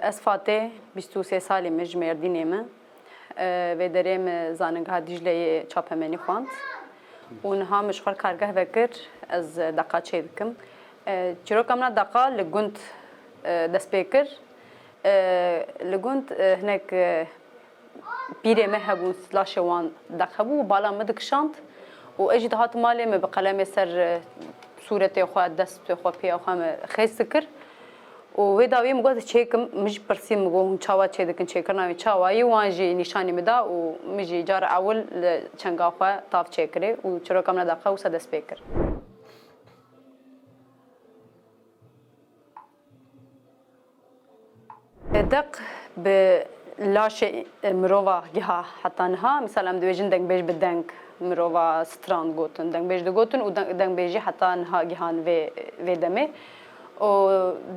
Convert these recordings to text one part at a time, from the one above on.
Ez Fatih, 23 salî me ji Mêrdînê me. Vê derê me zanîngeha Dîcleyê çapemenî xwand. û niha min ji xwe kargeh vekir, ez deqa çê dikim. Çîroka min a deqa li gund dest pê kir. Li gund hinek pîrê me hebûn, laşê wan deq hebû û bala me dikişand. û ez jî dihatim malê me bi qelemê ser sûretê xwe, destê xwe, pêya xwe me xêz dikir. û wê dawiyê min got çêkim, min jî pirsî min got hûn çawa çê dikin çêkirina wê çawayî, wan jî nîşanî min da û min jî cara ewil li çenga xwe tav çêkirê û çîroka min a deqa wisa dest pê kir. Deq bi laşê mirova giha heta niha, misal em dibêjin dengbêj bi deng mirova stran gotin, dengbêj digotin û dengbêjî heta niha gihan vê demê. û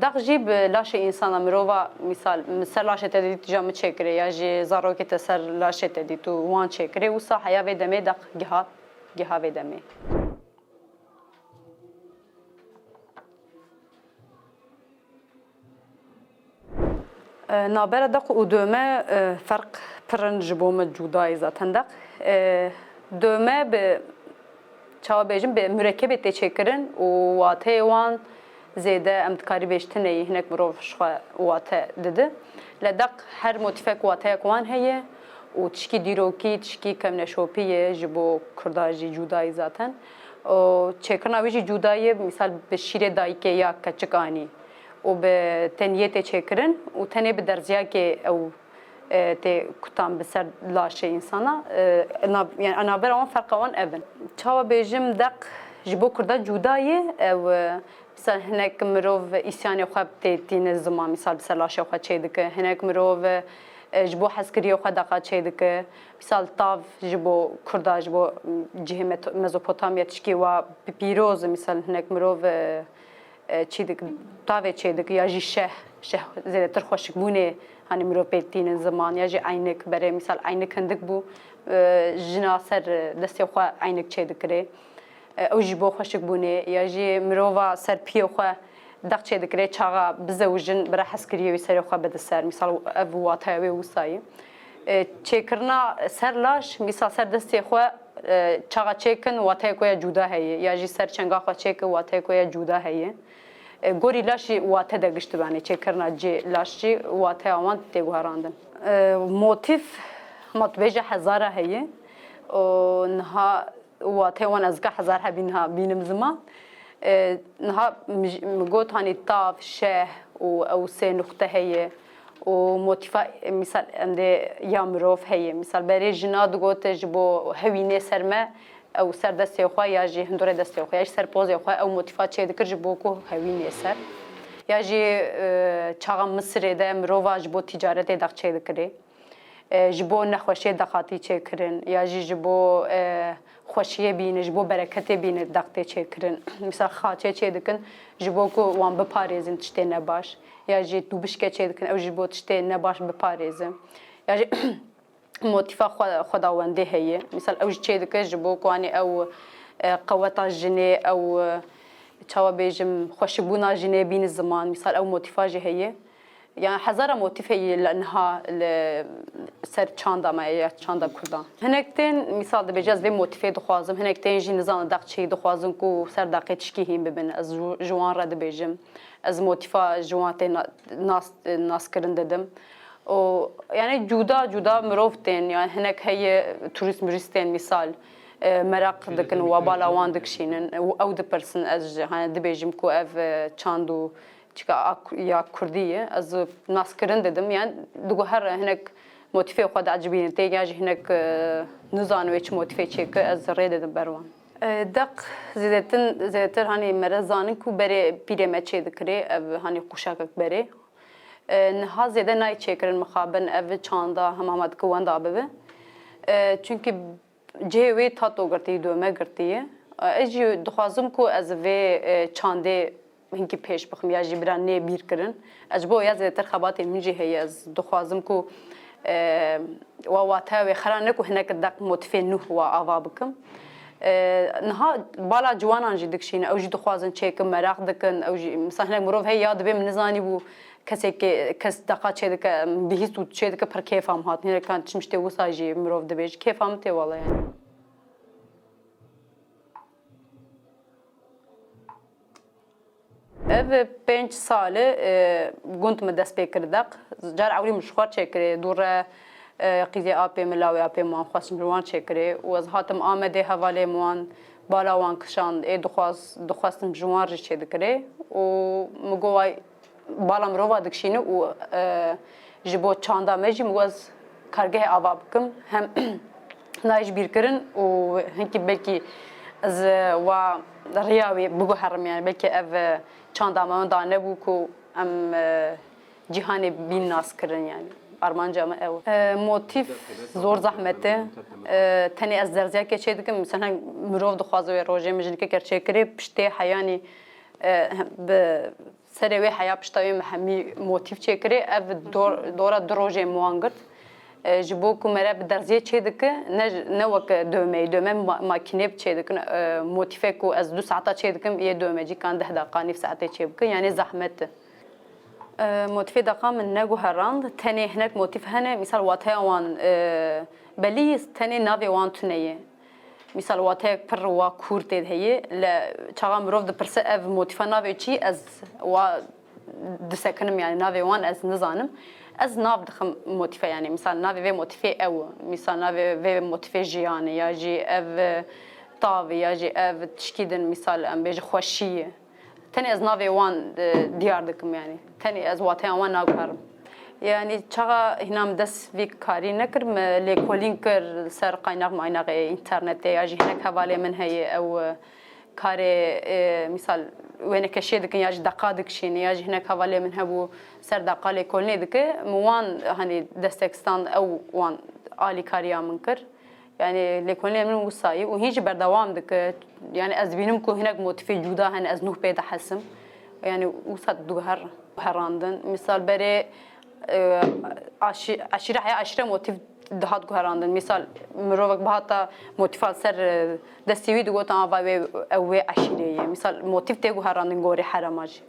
deq jî bi laşê însana mirova misal ser laşê te dît ja min çêkirê ya jî zarokê te ser laşê te dît û wan çêkirê wisa heya vê demê deq giha vê demê. Nabera deq û döme ferq pirin ji bo me cudayî zaten deq. Döme bi çawa bêjim bi mürekkebê tê çêkirin û wateyê wan zêde em dikarî bêjtinê hinek mirov ji xwe wate didi. Li deq her motifek wateyek wan heye û tişkî dîrokî, tişkî kevneşopî ye ji bo Kurda jî cudayî zaten. Çêkirina wî jî cudayî misal bi şîrê dayîkê ya keçik anî û bi teniyê tê çêkirin û tenê bi derziyakê ew tê kutan bi ser laşê însana. Yani navbera wan ferqa wan ev in. Çawa bêjim deq ji bo Kurda cudayî ew misal hinek mirov îsyanê xwe tê tîne ziman misal bi ser laşê xwe çê dike. Hinek mirov ji bo hezkiriyê xwe deqa çê dike. Misal tav ji bo Kurda ji bo cihê Mezopotamya tişkî wa pîroz misal hinek mirov çî dik tavê çê dik ya jî şeh zêdetir xweşikbûnê hani mirov pê tînin ziman ya jî eynik berê misal eynik hindik bû jina ser destê xwe eynik çê dikirê. Ew jî bo xweşikbûnê ya jî mirova ser piyê xwe deq çê dikirê çaxa bizewjin bira hezkiriyê wî serê xwe bide ser misal ev wateya wê wisayî. Çêkirina ser laş misal ser destê xwe çaxa çêkin wateyê xwe ya cuda heye ya jî ser çenga xwe çêkin wateyê xwe ya cuda heye. Gorî laş jî wate de gişt dibanê çêkirina cê laş jî wateya wan tê guherandin. Motif hema tu bêje hezara heye û niha wateyê wan ez geh hezar hebî niha bînim ziman. Niha min got hani tav, şeh û ew sê nuqte heye û motifa misal em dê ya mirov heye. Misal berê jina digote ji bo hewînê ser me ew ser destê xwe ya jî hindorê destê xwe ya jî ser pozê xwe ew motifa çê dikir ji bo ku hewînê ser. Ya jî çaxa Misirê de mirova ji bo tîcaretê deq çê dikirê. Ji bo nexweşiyê deqatî çêkirin ya jî ji bo xweşiyê bîne ji bo bereketê bîne deq tê çêkirin. Misal xaçê çê dikin ji bo ku wan biparêzin tiştê nebaş ya jî dûbişke çê dikin ew jî bo tiştê nebaş biparêzin. Ya jî motifa xwedawendê heye. Misal ew jî çê dike ji bo ku hani ew qeweta jinê ew çawa bêjim xweşibûna jinê bîne ziman misal ew motifa jî heye. Yani hezara motif heye li niha li ser çanda me ya çanda Kurdan. Hinek tên misal dibêje ez vê motifê dixwazim, hinek tên jî nizane deq çê dixwazin ku ser deqê tişkî hîn bibin. Ez ji wan re dibêjim. Ez motifa ji wan tê naskirin dedim. Yani cuda mirov tên yani hinek heye turist mirîstên misal merak dikin û bala wan dikişînin ew dipirsin ez hani dibêjim ku ev çand û ya Kurdî ye ez naskirin dedim yani diguher hinek motifê xwe de ecibînin tê ya jî hinek nizanî wê çi motifê çêkir ez rê dedim ber wan. Deq zêdetir hani mere zanin ku berê pîrê me çê dikirê ev hani quşakek berê. Niha zêde nayê çêkirin mixabin ev çanda hema dike wenda bibe. Çünkü cihê wê tato girtî döme girtiye. Ez jî dixwazim ku ez vê çandê hinkî pêş bixim ya jî bira nê bîr kirin. Ez bo ya zêdetir xebatê min jî heye ez dixwazim ku wa wateya wê xera ne ku hinek deq motifê nû wa ava bikim. Niha bala ciwanan jî dikişîne ew jî dixwazin çêkin meraq dikin ew jî misal hinek mirov hey ya dibe min nizanî bû کس دقت چه که بهیست و چه که پر کیفام هات نه کان چمشته وساجی مرو دبیج کیفام تی والا یعنی ev 5 ساله گونت مدست بکردق جار عوری مشخوار چکره دور قیزی آپی ملاوی آپی موان خواستم روان چکره و از هاتم آمده حواله موان بالا وان کشاند دخواستم جوان ری چه دکره و مگوای بالا مروا دکشینه و جبو چاندا مجی مگوز کارگه آوا بکم هم نایش بیر کرن و هنکی بلکی از و ریاوی بگو هرم یعنی بلکه ev çandamın da ne bu ku em cihane bin nas kirin yani armanca mı ev motif zor zahmeti tani ez derziya keçe dikim mesela mirov dixwaze ve roje mijnike gerçekleri pişte hayani be serevi haya pişte hemi motif çekiri ev dora droje muangırt ji bo ku mere bi derziye çê dike ne wek dövme makine çê dikin motife ku ez 2 saata çê dikim yê dövmecî kan 10 daqiqa nîv saetê çê bikin yani zahmet motife daqa min ne guherand tenê hinek motif hene misal wataya wan belî tenê navê wan tuneye misal wataya pir wa kur tê heye le çaxa mirov dipirse ev motifa navê çi ez wa disekinim yani navê wan ez nizanim از ناف دخم موتیفه یعنی مثلا ناف و موتیفه او مثلا ناف و موتیفه جیانی یا جی او طاوی یا جی او تشکیدن مثال ام بیج خوشیه تنی از ناف وان دیار دکم یعنی تنی از واتای وان ناگرم یعنی چقا هنام دست وی کاری نکرم لیکولین کر سر قایناق مایناق اینترنت یا جی هنک حواله من هی او کاری مثال وين كشيء دك ياج دقادك شين ياج هناك حوالي من هبو سر دقالي كلني دك موان هني دستكستان او وان عالي كاريا منكر يعني لكلني من وصاي وهيج بردوام دك يعني از بينم كو هناك موتيف جودا هن از نوح بيد حسم يعني وصد دوهر هراندن مثال بري عشرة هي 10 موتيف دهات گهراندن مثال مروک بهاتا موتیفال سر دستیوی دو تا آوا و عشیره مثال موتیف ته گهراندن گوری حراماج